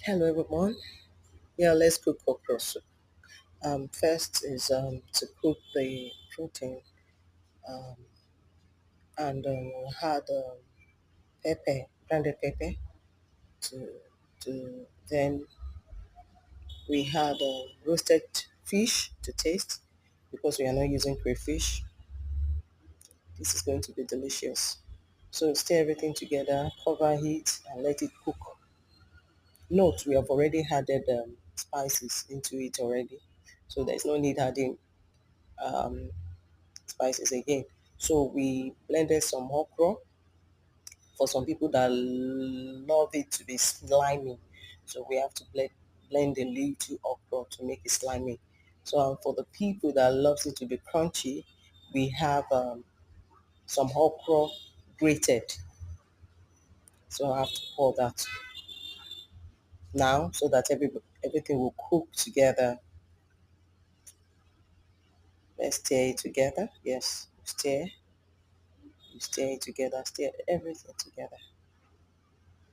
Hello everyone. Yeah, let's cook okra soup. First is to cook the protein um, and we had pepper, grounded pepper. To then we had roasted fish to taste because we are not using crayfish. This is going to be delicious. So stir everything together, cover it, and let it cook. Note we have already added spices into it already, so there's no need adding um, spices again. So we blended some okra for some people that love it to be slimy. So we have to blend a little okra to make it slimy. So for the people that loves it to be crunchy, we have some okra grated. So I have to pour that now so that everything will cook together. Let's stir it together. Yes, stir it together, stir everything together.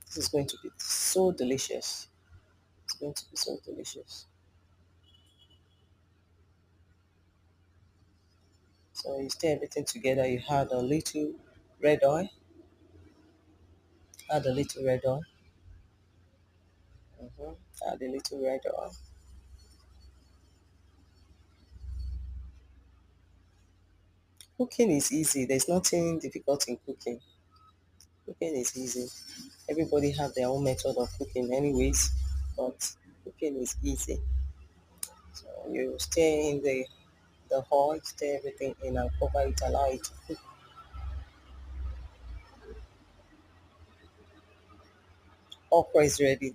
This is going to be so delicious. It's going to be so delicious. So you stir everything together. You add a little red oil. Add a little red oil. Mhm. Add a little red oil. Cooking is easy. There's nothing difficult in cooking. Cooking is easy. Everybody have their own method of cooking anyways, but cooking is easy. So you stir in the oil, stir everything in and cover it, allow it to cook. Okra is ready.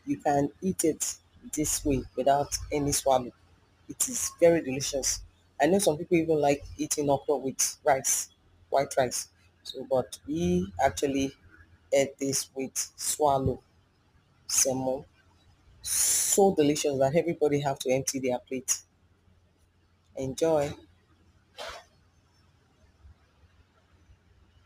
You can eat it this way without any swallow. It is very delicious. I know some people even like eating okra with rice, white rice. So, but we actually ate this with swallow salmon. So delicious that everybody have to empty their plate. Enjoy.